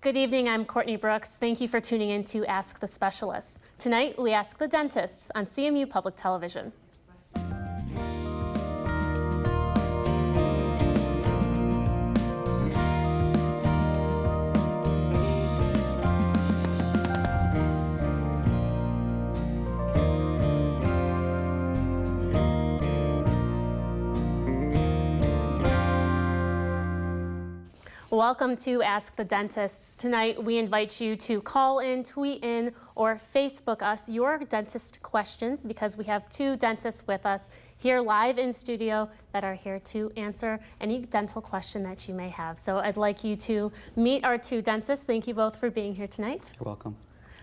Good evening, I'm Courtney Brooks. Thank you for tuning in to Ask the Specialist. Tonight, we ask the dentists on CMU Public Television. Welcome to Ask the Dentists. Tonight, we invite you to call in, tweet in, or Facebook us your dentist questions because we have two dentists with us here live in studio that are here to answer any dental question that you may have. So I'd like you to meet our two dentists. Thank you both for being here tonight. You're welcome.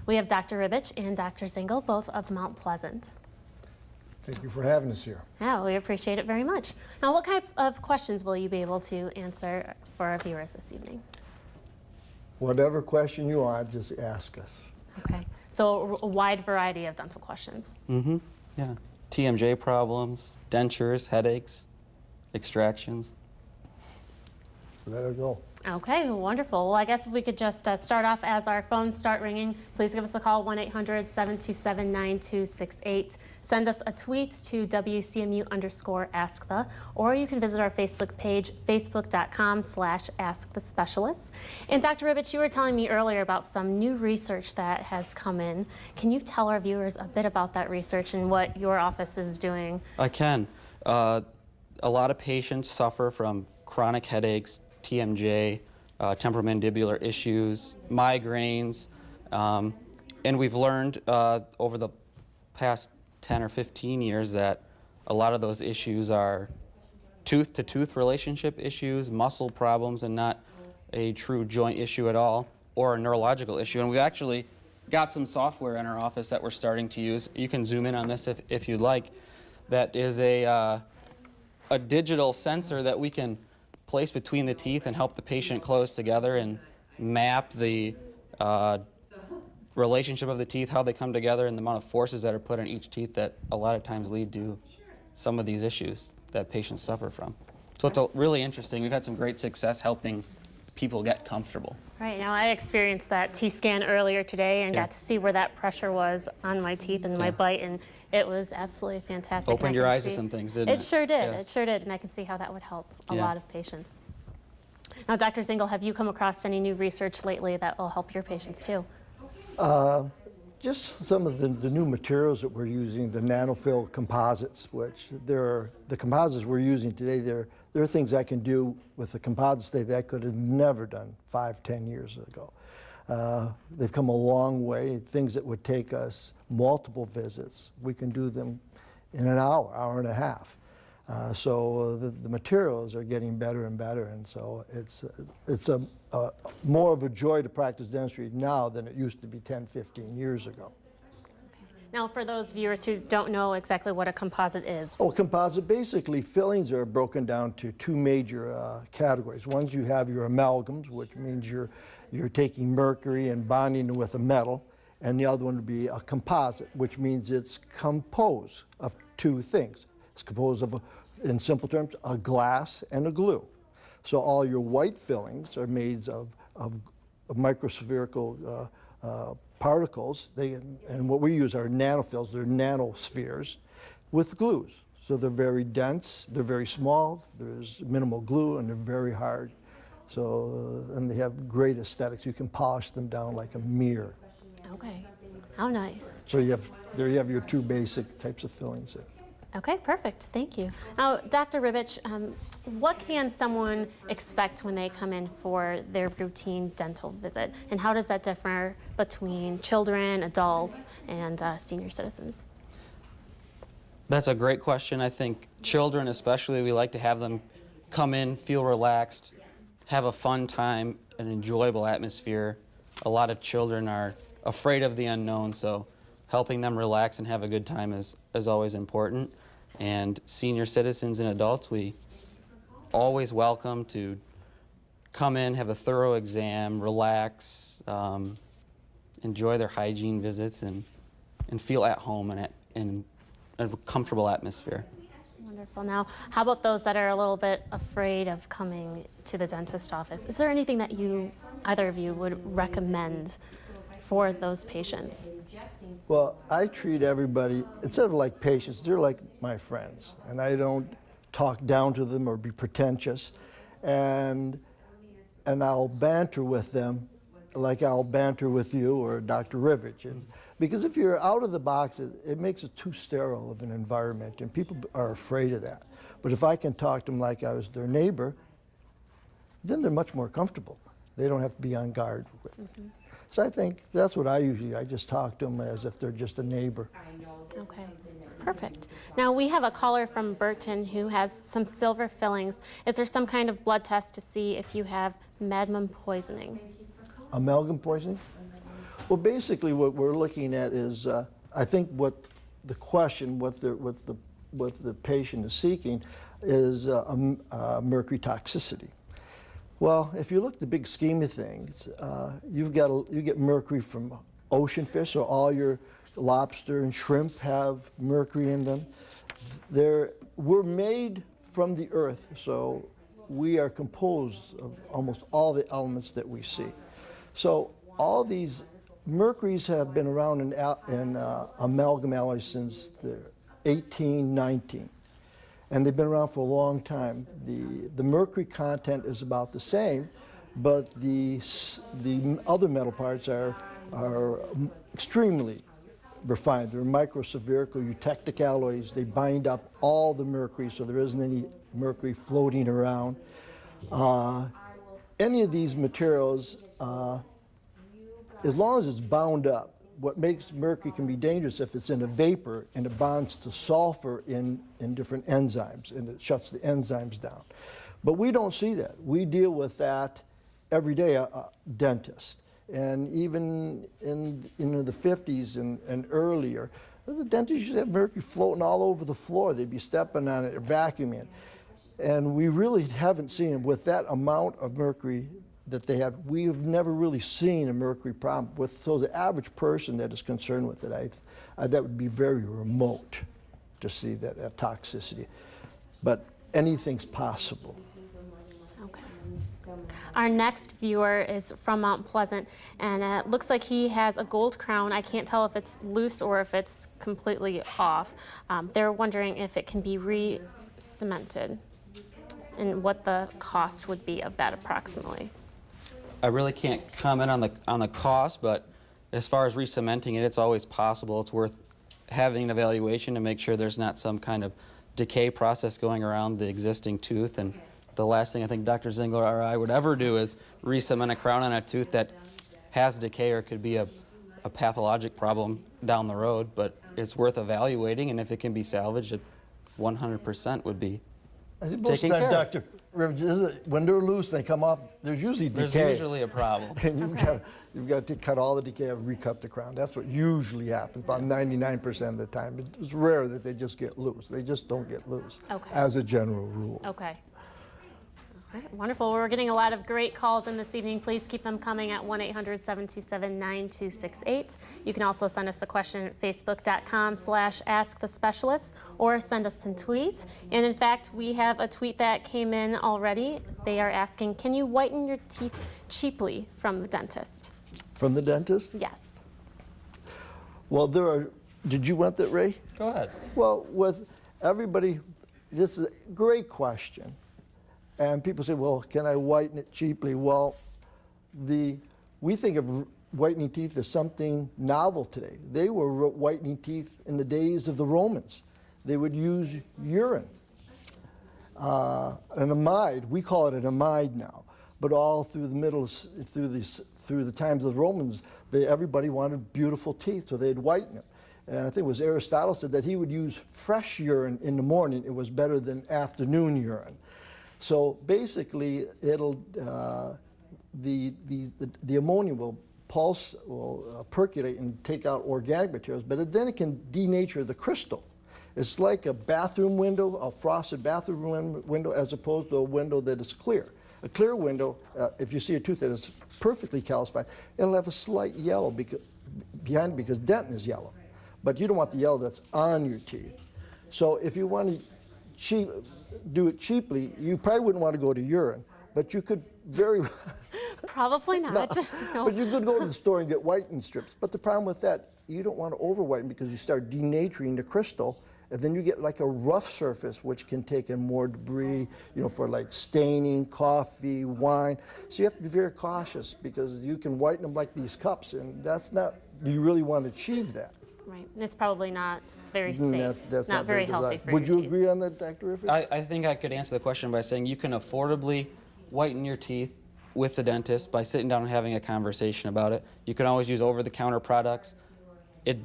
We have Dr. Ribich and Dr. Zingle, both of Mount Pleasant. Thank you for having us here. Yeah, we appreciate it very much. Now, what type of questions will you be able to answer for our viewers this evening? Whatever question you want, just ask us. Okay, so a wide variety of dental questions. Mm-hmm, yeah. TMJ problems, dentures, headaches, extractions. Let her go. Okay, wonderful. Well, I guess if we could just start off as our phones start ringing, please give us a call, 1-800-727-9268. Send us a tweet to WCMU_AskThe, or you can visit our Facebook page, facebook.com/AskTheSpecialist. And Dr. Ribich, you were telling me earlier about some new research that has come in. Can you tell our viewers a bit about that research and what your office is doing? I can. A lot of patients suffer from chronic headaches, TMJ, temporomandibular issues, migraines, and we've learned over the past 10 or 15 years that a lot of those issues are tooth-to-tooth relationship issues, muscle problems, and not a true joint issue at all, or a neurological issue. And we've actually got some software in our office that we're starting to use. You can zoom in on this if you'd like. That is a digital sensor that we can place between the teeth and help the patient close together and map the relationship of the teeth, how they come together, and the amount of forces that are put on each teeth that a lot of times lead to some of these issues that patients suffer from. So it's really interesting. We've had some great success helping people get comfortable. Right, now I experienced that T-scan earlier today and got to see where that pressure was on my teeth and my bite, and it was absolutely fantastic. Opened your eyes to some things, didn't it? It sure did, it sure did, and I can see how that would help a lot of patients. Now, Dr. Zingle, have you come across any new research lately that will help your patients too? Just some of the new materials that we're using, the nanofill composites, which the composites we're using today, there are things I can do with the composites today that I could have never done 5-10 years ago. They've come a long way. Things that would take us multiple visits, we can do them in an hour and a half. So the materials are getting better and better, and so it's more of a joy to practice dentistry now than it used to be 10-15 years ago. Now, for those viewers who don't know exactly what a composite is. Well, composite, basically fillings are broken down to two major categories. One, you have your amalgams, which means you're taking mercury and bonding it with a metal, and the other one would be a composite, which means it's composed of two things. It's composed of, in simple terms, a glass and a glue. So all your white fillings are made of microspherical particles, and what we use are nanofills. They're nanospheres with glues. So they're very dense, they're very small, there's minimal glue, and they're very hard. So, and they have great aesthetics. You can polish them down like a mirror. Okay, how nice. So there you have your two basic types of fillings there. Okay, perfect, thank you. Now, Dr. Ribich, what can someone expect when they come in for their routine dental visit? And how does that differ between children, adults, and senior citizens? That's a great question. I think children especially, we like to have them come in, feel relaxed, have a fun time, an enjoyable atmosphere. A lot of children are afraid of the unknown, so helping them relax and have a good time is always important. And senior citizens and adults, we always welcome to come in, have a thorough exam, relax, enjoy their hygiene visits, and feel at home and in a comfortable atmosphere. Wonderful. Now, how about those that are a little bit afraid of coming to the dentist office? Is there anything that you either of you would recommend for those patients? Well, I treat everybody, instead of like patients, they're like my friends, and I don't talk down to them or be pretentious, and I'll banter with them like I'll banter with you or Dr. Rivich. Because if you're out of the box, it makes it too sterile of an environment, and people are afraid of that. But if I can talk to them like I was their neighbor, then they're much more comfortable. They don't have to be on guard with me. So I think that's what I just talk to them as if they're just a neighbor. Okay, perfect. Now we have a caller from Burton who has some silver fillings. Is there some kind of blood test to see if you have amalgam poisoning? Amalgam poisoning? Well, basically what we're looking at is, I think what the question, what the patient is seeking is mercury toxicity. Well, if you look at the big scheme of things, you get mercury from ocean fish, so all your lobster and shrimp have mercury in them. We're made from the earth, so we are composed of almost all the elements that we see. So all these mercuries have been around in amalgam alloys since the 1819. And they've been around for a long time. The mercury content is about the same, but the other metal parts are extremely refined. They're microspherical eutectic alloys. They bind up all the mercury, so there isn't any mercury floating around. Any of these materials, as long as it's bound up, what makes mercury can be dangerous if it's in a vapor and it bonds to sulfur in different enzymes, and it shuts the enzymes down. But we don't see that. We deal with that every day, dentists. And even in the 50s and earlier, the dentists used to have mercury floating all over the floor. They'd be stepping on it or vacuuming it. And we really haven't seen it with that amount of mercury that they had. We have never really seen a mercury problem so the average person that is concerned with it, that would be very remote to see that toxicity. But anything's possible. Okay. Our next viewer is from Mount Pleasant, and it looks like he has a gold crown. I can't tell if it's loose or if it's completely off. They're wondering if it can be re-cemented and what the cost would be of that approximately. I really can't comment on the cost, but as far as re-cementing it, it's always possible. It's worth having an evaluation to make sure there's not some kind of decay process going around the existing tooth. And the last thing I think Dr. Zingler or I would ever do is re-cement a crown on a tooth that has decay or could be a pathologic problem down the road. But it's worth evaluating, and if it can be salvaged, 100% would be I think most of taken the time, care of. Dr. Rivich, when they're loose, they come off, there's usually decay. There's usually a problem. And you've got to cut all the decay and recut the crown. That's what usually happens, about 99% of the time. It's rare that they just get loose. They just don't get loose, as a general rule. Okay. All right, wonderful. We're getting a lot of great calls in this evening. Please keep them coming at 1-800-727-9268. You can also send us a question at facebook.com/askthespecialist or send us some tweets. And in fact, we have a tweet that came in already. They are asking, can you whiten your teeth cheaply from the dentist? From the dentist? Yes. Well, did you want that, Ray? Go ahead. Well, with everybody, this is a great question. And people say, well, can I whiten it cheaply? Well, we think of whitening teeth as something novel today. They were whitening teeth in the days of the Romans. They would use urine. An amide, we call it an amide now, but all through the times of the Romans, everybody wanted beautiful teeth, so they'd whiten them. And I think it was Aristotle said that he would use fresh urine in the morning. It was better than afternoon urine. So basically, the ammonia will percolate and take out organic materials, but then it can denature the crystal. It's like a bathroom window, a frosted bathroom window, as opposed to a window that is clear. A clear window, if you see a tooth that is perfectly calcified, it'll have a slight yellow behind it because dentin is yellow. But you don't want the yellow that's on your teeth. So if you want to do it cheaply, you probably wouldn't want to go to urine, but you could very Probably not. No. But you could go to the store and get whiten strips. But the problem with that, you don't want to over whiten because you start denaturing the crystal, and then you get like a rough surface, which can take in more debris, for like staining, coffee, wine. So you have to be very cautious because you can whiten them like these cups, and that's not, do you really want to achieve that? Right. It's probably not very safe. That's not very healthy for Would your you teeth. agree on that, Dr. Riffit? I think I could answer the question by saying you can affordably whiten your teeth with the dentist by sitting down and having a conversation about it. You can always use over-the-counter products. It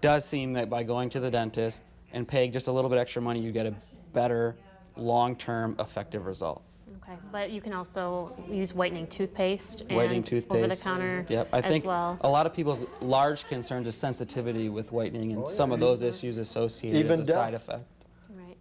does seem that by going to the dentist and paying just a little bit extra money, you get a better, long-term, effective result. Okay, but you can also use whitening toothpaste and Whitening toothpaste. over-the-counter Yep, I think as well. a lot of people's large concerns is sensitivity with whitening and some of those issues associated Even as a side death. effect. Right.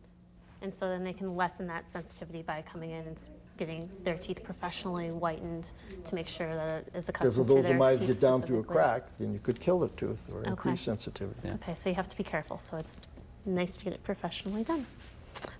And so then they can lessen that sensitivity by coming in and getting their teeth professionally whitened to make sure that it is Because accustomed if to those their might teeth get down through a specifically. crack, then you could kill the tooth or increase sensitivity. Yeah. Okay, so you have to be careful. So it's nice to get it professionally done.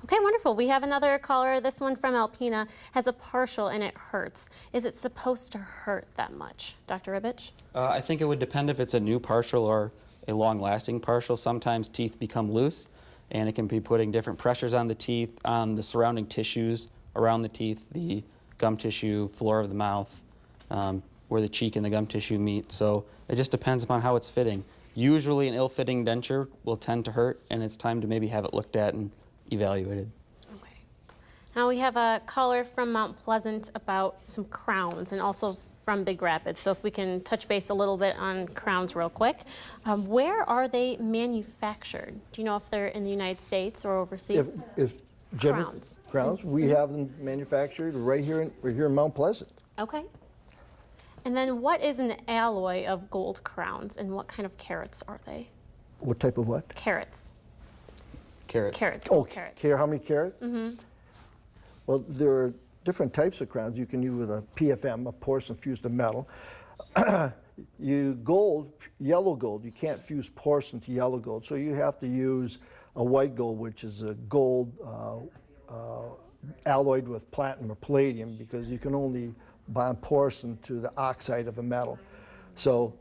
Okay, wonderful. We have another caller. This one from Alpena has a partial and it hurts. Is it supposed to hurt that much? Dr. Ribich? I think it would depend if it's a new partial or a long-lasting partial. Sometimes teeth become loose, and it can be putting different pressures on the teeth, on the surrounding tissues around the teeth, the gum tissue, floor of the mouth, where the cheek and the gum tissue meet. So it just depends upon how it's fitting. Usually an ill-fitting denture will tend to hurt, and it's time to maybe have it looked at and evaluated. Okay. Now we have a caller from Mount Pleasant about some crowns and also from Big Rapids. So if we can touch base a little bit on crowns real quick. Where are they manufactured? Do you know if they're in the United States or overseas? If Crowns. Crowns, we have them manufactured right here in Mount Pleasant. Okay. And then what is an alloy of gold crowns and what kind of carats are they? What type of what? Carats. Carrots. Carats. Oh, gold carats. how many carats? Mm-hmm. Well, there are different types of crowns. You can use with a PFM, a porcelain fused to metal. Yellow gold, you can't fuse porcelain to yellow gold, so you have to use a white gold, which is a gold alloyed with platinum or palladium, because you can only bond porcelain to the oxide of a metal. So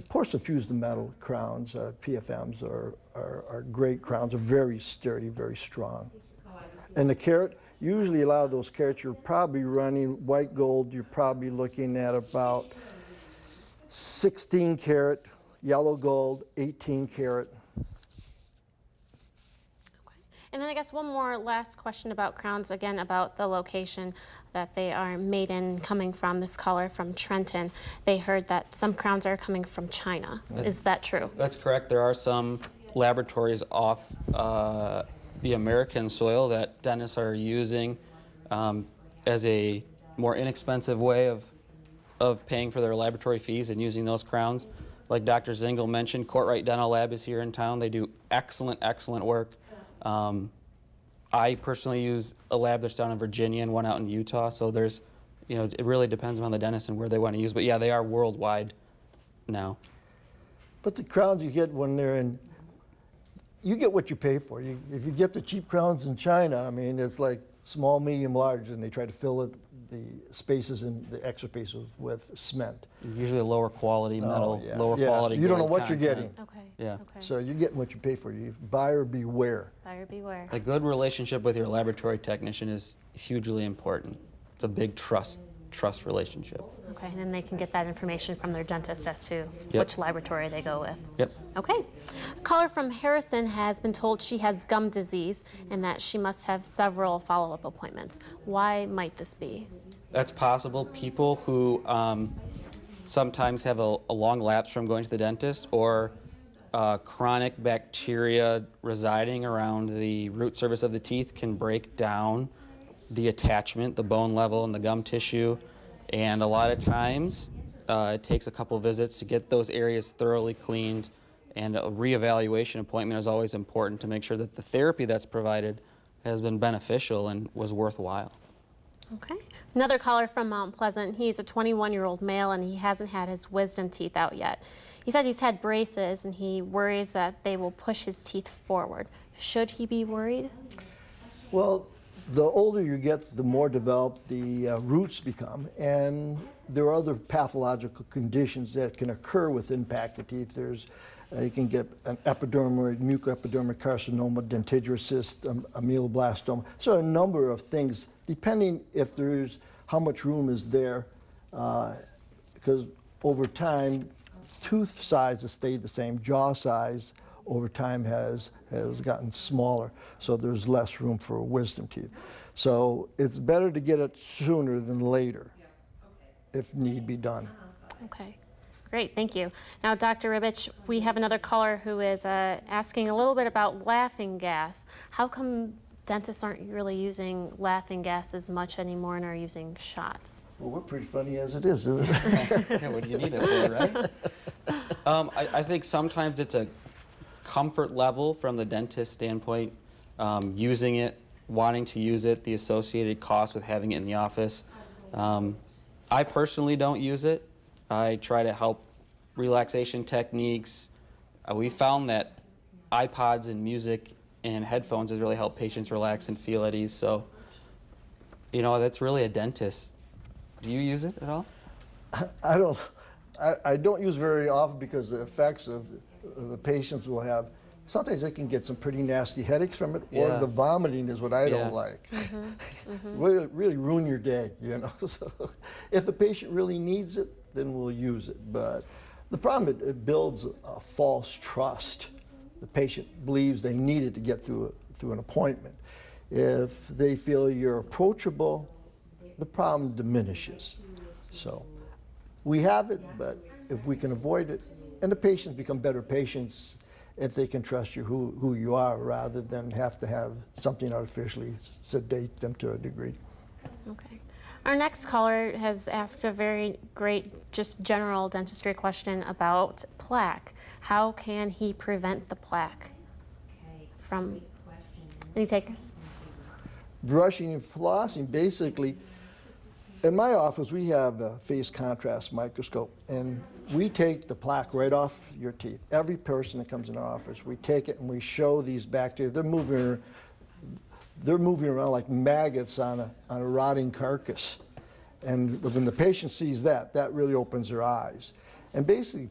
porcelain fused to metal crowns, PFMs, are great crowns, are very sturdy, very strong. And the carat, usually a lot of those carats, you're probably running white gold, you're probably looking at about 16 carat, yellow gold, 18 carat. And then I guess one more last question about crowns, again about the location that they are made in, coming from. This caller from Trenton, they heard that some crowns are coming from China. Is that true? That's correct. There are some laboratories off the American soil that dentists are using as a more inexpensive way of paying for their laboratory fees and using those crowns. Like Dr. Zingle mentioned, Courtney Dental Lab is here in town. They do excellent, excellent work. I personally use a lab that's down in Virginia and one out in Utah, so there's, it really depends on the dentist and where they want to use, but yeah, they are worldwide now. But the crowns you get when they're in, you get what you pay for. If you get the cheap crowns in China, I mean, it's like small, medium, large, and they try to fill it, the spaces and the extra spaces with cement. Usually a lower quality metal, yeah. lower Yeah. quality You don't know gold what you're content. getting. Okay. Yeah. Okay. So you're getting what you pay for. You buyer beware. Buyer beware. A good relationship with your laboratory technician is hugely important. It's a big trust relationship. Okay, and then they can get that information from their dentist as to Yep. which laboratory they go with. Yep. Okay. A caller from Harrison has been told she has gum disease and that she must have several follow-up appointments. Why might this be? That's possible. People who sometimes have a long lapse from going to the dentist or chronic bacteria residing around the root surface of the teeth can break down the attachment, the bone level, and the gum tissue. And a lot of times it takes a couple visits to get those areas thoroughly cleaned. And a reevaluation appointment is always important to make sure that the therapy that's provided has been beneficial and was worthwhile. Okay. Another caller from Mount Pleasant. He's a 21-year-old male and he hasn't had his wisdom teeth out yet. He said he's had braces and he worries that they will push his teeth forward. Should he be worried? Well, The older you get, the more developed the roots become, and there are other pathological conditions that can occur with impacted teeth. You can get an epidermoid, mucoepidermoid carcinoma, dentigerous cyst, ameloblastoma. So a number of things, depending if there's how much room is there, because over time, tooth size has stayed the same, jaw size over time has gotten smaller, so there's less room for wisdom teeth. So it's better to get it sooner than later, if need be done. Okay, great, thank you. Now, Dr. Ribich, we have another caller who is asking a little bit about laughing gas. How come dentists aren't really using laughing gas as much anymore and are using shots? Well, we're pretty funny as it is, isn't it? Yeah, what do you need it for, right? I think sometimes it's a comfort level from the dentist standpoint, using it, wanting to use it, the associated cost with having it in the office. I personally don't use it. I try to help relaxation techniques. We found that iPods and music and headphones has really helped patients relax and feel at ease. So, you know, that's really a dentist. Do you use it at all? I don't use very often because the effects of the patients will have, sometimes they can get some pretty nasty headaches from it, or Yeah. the vomiting is what I Yeah. don't like. Really ruin your day, you know. So if a patient really needs it, then we'll use it. But the problem, it builds a false trust. The patient believes they need it to get through an appointment. If they feel you're approachable, the problem diminishes. So we have it, but if we can avoid it, and the patients become better patients if they can trust you who you are, rather than have to have something artificially sedate them to a degree. Okay. Our next caller has asked a very great, just general dentistry question about plaque. How can he prevent the plaque from any takers? Brushing and flossing, basically, in my office we have a phase contrast microscope, and we take the plaque right off your teeth. Every person that comes in our office, we take it and we show these bacteria. They're moving around like maggots on a rotting carcass. And when the patient sees that, that really opens their eyes. And basically,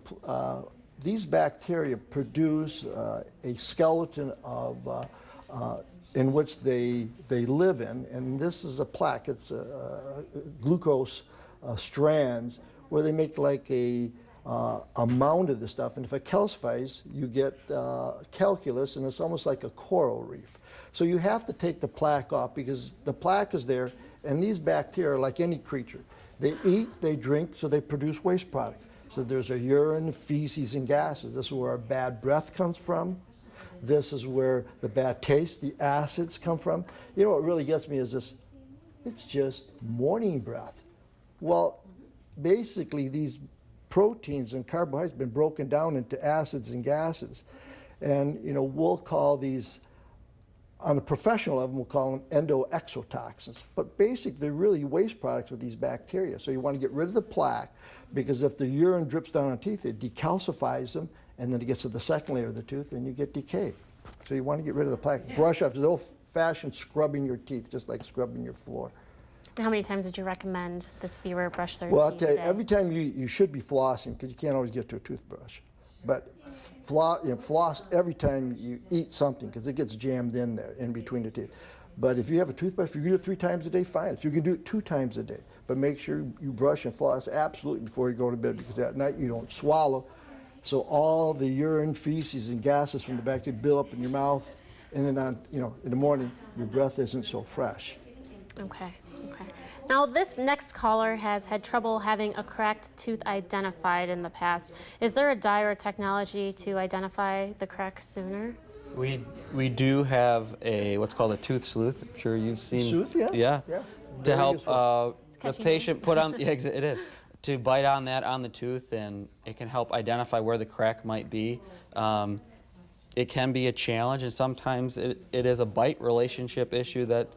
these bacteria produce a skeleton of in which they live in, and this is a plaque. It's glucose strands where they make like a mound of the stuff, and if it calcifies, you get calculus, and it's almost like a coral reef. So you have to take the plaque off because the plaque is there, and these bacteria are like any creature. They eat, they drink, so they produce waste product. So there's a urine, feces, and gases. This is where our bad breath comes from. This is where the bad taste, the acids come from. You know what really gets me is this, it's just morning breath. Well, basically these proteins and carbohydrates have been broken down into acids and gases. And you know, we'll call these, on a professional level, we'll call them endoexotoxins. But basically, they're really waste products with these bacteria. So you want to get rid of the plaque, because if the urine drips down on teeth, it decalcifies them, and then it gets to the second layer of the tooth, and you get decay. So you want to get rid of the plaque. Brush off, the old-fashioned scrubbing your teeth, just like scrubbing your floor. How many times would you recommend this viewer brush their Well, I'll teeth tell you, a day? every time you should be flossing, because you can't always get to a toothbrush. But floss every time you eat something, because it gets jammed in there, in between the teeth. But if you have a toothbrush, if you can do it 3 times a day, fine. If you can do it 2 times a day, but make sure you brush and floss absolutely before you go to bed, because at night you don't swallow. So all the urine, feces, and gases from the bacteria build up in your mouth, and then in the morning, your breath isn't so fresh. Okay, okay. Now this next caller has had trouble having a cracked tooth identified in the past. Is there a dye or technology to identify the cracks sooner? We do have what's called a tooth sleuth. I'm sure you've seen. Sleuth, yeah. Yeah. Yeah. To Very help useful. the catching patient put on. Yeah, it is. To bite on that on the tooth, and it can help identify where the crack might be. It can be a challenge, and sometimes it is a bite relationship issue that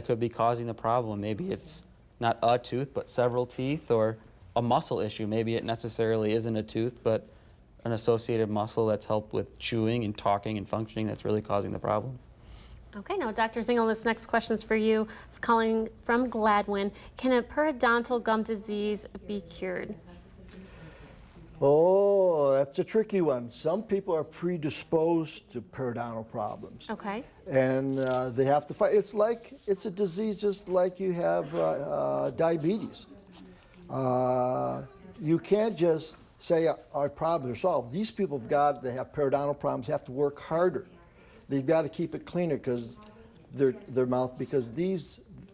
could be causing the problem. Maybe it's not a tooth, but several teeth, or a muscle issue. Maybe it necessarily isn't a tooth, but an associated muscle that's helped with chewing and talking and functioning that's really causing the problem. Okay, now Dr. Zingel, this next question is for you. Calling from Gladwin, can a periodontal gum disease be cured? Oh, that's a tricky one. Some people are predisposed to periodontal problems. Okay. And they have to fight. It's a disease just like you have diabetes. You can't just say our problems are solved. These people they have periodontal problems, have to work harder. They've got to keep it cleaner because their mouth, because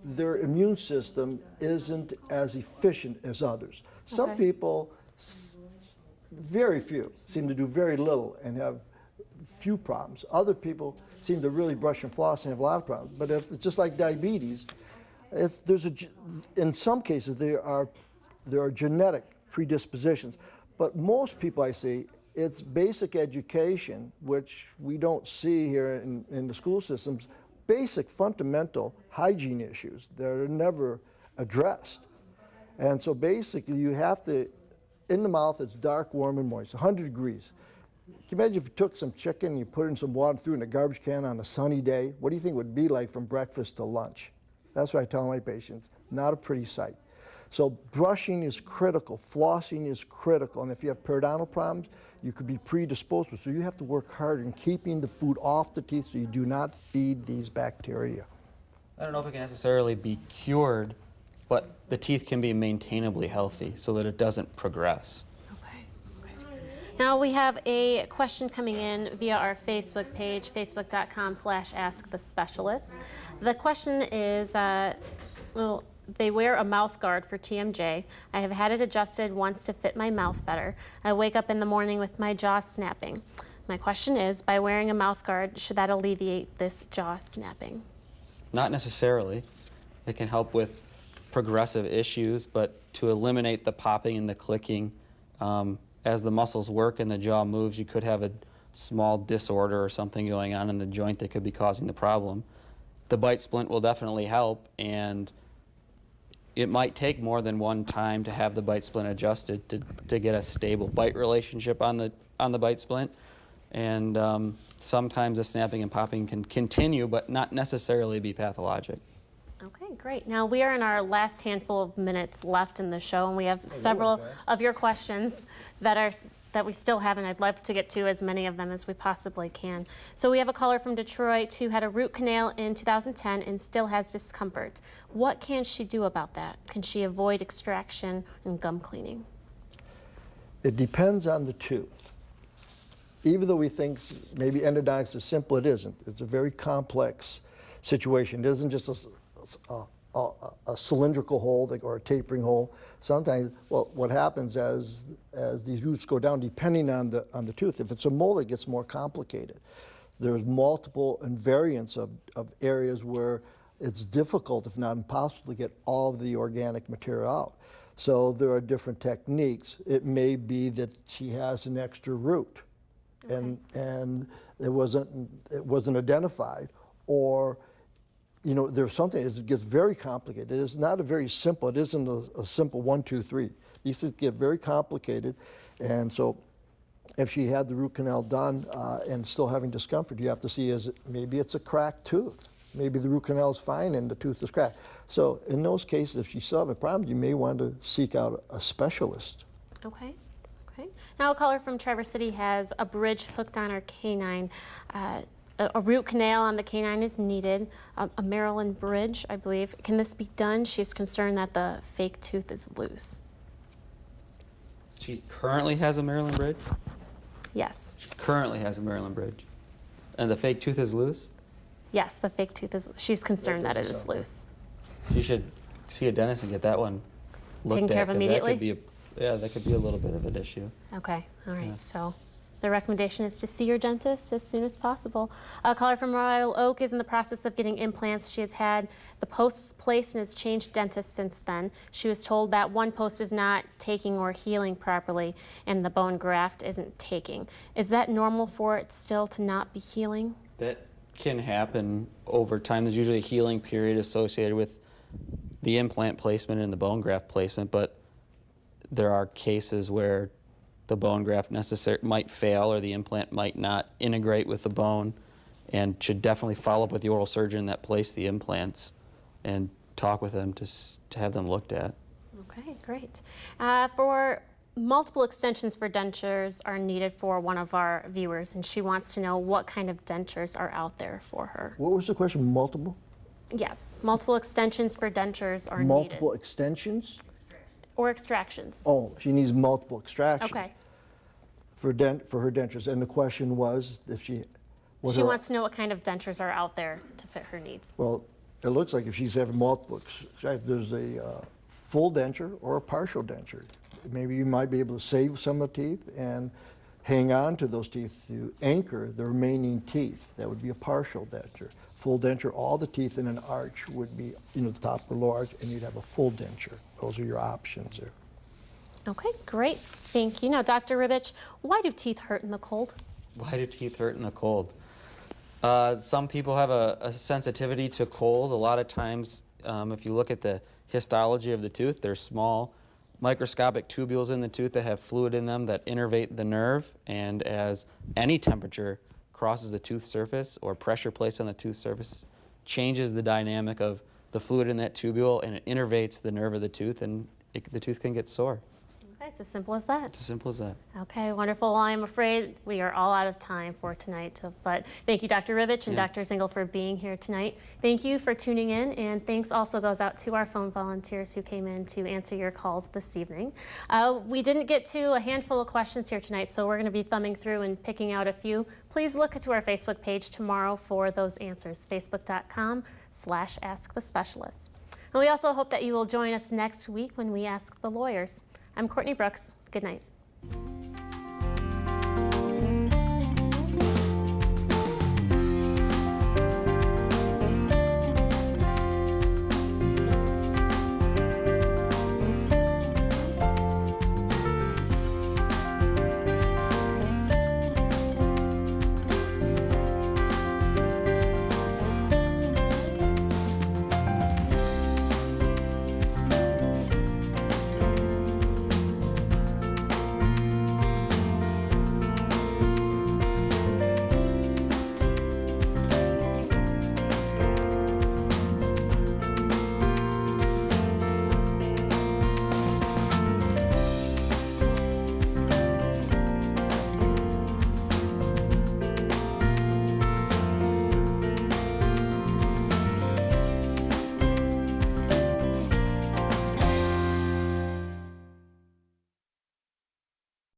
their immune system isn't as efficient as others. Some people, very few, seem to do very little and have few problems. Other people seem to really brush and floss and have a lot of problems. But if it's just like diabetes, in some cases there are genetic predispositions. But most people I see, it's basic education, which we don't see here in the school systems, basic fundamental hygiene issues that are never addressed. And so basically you have to, in the mouth it's dark, warm, and moist, 100 degrees. Can you imagine if you took some chicken and you put in some water, threw it in a garbage can on a sunny day? What do you think it would be like from breakfast to lunch? That's what I tell my patients. Not a pretty sight. So brushing is critical, flossing is critical, and if you have periodontal problems, you could be predisposed to it. So you have to work hard in keeping the food off the teeth so you do not feed these bacteria. I don't know if it can necessarily be cured, but the teeth can be maintainably healthy so that it doesn't progress. Now we have a question coming in via our Facebook page, facebook.com/askthespecialist. The question is, well, they wear a mouth guard for TMJ. I have had it adjusted once to fit my mouth better. I wake up in the morning with my jaw snapping. My question is, by wearing a mouth guard, should that alleviate this jaw snapping? Not necessarily. It can help with progressive issues, but to eliminate the popping and the clicking, as the muscles work and the jaw moves, you could have a small disorder or something going on in the joint that could be causing the problem. The bite splint will definitely help, and it might take more than one time to have the bite splint adjusted to get a stable bite relationship on the bite splint. And sometimes the snapping and popping can continue, but not necessarily be pathologic. Okay, great. Now we are in our last handful of minutes left in the show, and we have several of your questions that we still haven't. I'd love to get to as many of them as we possibly can. So we have a caller from Detroit who had a root canal in 2010 and still has discomfort. What can she do about that? Can she avoid extraction and gum cleaning? It depends on the tooth. Even though we think maybe endodontics is simple, it isn't. It's a very complex situation. It isn't just a cylindrical hole or a tapering hole. Sometimes, well, what happens as these roots go down, depending on the tooth, if it's a molar, it gets more complicated. There's multiple invariants of areas where it's difficult, if not impossible, to get all of the organic material out. So there are different techniques. It may be that she has an extra root, okay, and it wasn't identified, or there's something, it gets very complicated. It's not a very simple, it isn't a simple 1, 2, 3. These things get very complicated, and so if she had the root canal done and still having discomfort, you have to see maybe it's a cracked tooth. Maybe the root canal is fine and the tooth is cracked. So in those cases, if you still have a problem, you may want to seek out a specialist. Okay. Okay. Now a caller from Traverse City has a bridge hooked on her canine. A root canal on the canine is needed, a Maryland bridge, I believe. Can this be done? She's concerned that the fake tooth is loose. She currently has a Maryland bridge? Yes. She currently has a Maryland bridge. And the fake tooth is loose? Yes, the fake tooth is, she's concerned that it is loose. You should see a dentist and get that one looked Taken care at, of immediately? That could be a little bit of an issue. Okay, all right, Yeah. so the recommendation is to see your dentist as soon as possible. A caller from Royal Oak is in the process of getting implants. She has had the posts placed and has changed dentists since then. She was told that one post is not taking or healing properly and the bone graft isn't taking. Is that normal for it still to not be healing? That can happen over time. There's usually a healing period associated with the implant placement and the bone graft placement, but there are cases where the bone graft might fail or the implant might not integrate with the bone, and should definitely follow up with the oral surgeon that placed the implants and talk with them to have them looked at. Okay, great. For multiple extensions for dentures are needed for one of our viewers, and she wants to know what kind of dentures are out there for her. What was the question? Multiple? Yes, multiple extensions for dentures are Multiple needed. extensions? Or extractions. Oh, she needs multiple extractions. Okay. For her dentures. And the question was if she... She wants to know what kind of dentures are out there to fit her needs. Well, it looks like if she's having multiple, there's a full denture or a partial denture. Maybe you might be able to save some of the teeth and hang on to those teeth to anchor the remaining teeth. That would be a partial denture. Full denture, all the teeth in an arch would be, the top or lower arch, and you'd have a full denture. Those are your options there. Okay, great. Thank you. Now, Dr. Ribich, why do teeth hurt in the cold? Why do teeth hurt in the cold? Some people have a sensitivity to cold. A lot of times, if you look at the histology of the tooth, there's small microscopic tubules in the tooth that have fluid in them that innervate the nerve, and as any temperature crosses the tooth surface or pressure placed on the tooth surface changes the dynamic of the fluid in that tubule, and it innervates the nerve of the tooth, and the tooth can get sore. Okay, it's as simple as that. It's as simple as that. Okay, wonderful. Well, I'm afraid we are all out of time for tonight, but thank you, Dr. Ribich and Dr. Zingle, for being here tonight. Thank you for tuning in, and thanks also goes out to our phone volunteers who came in to answer your calls this evening. We didn't get to a handful of questions here tonight, so we're going to be thumbing through and picking out a few. Please look to our Facebook page tomorrow for those answers, facebook.com/askthespecialist. And we also hope that you will join us next week when we ask the lawyers. I'm Courtney Brooks. Good night.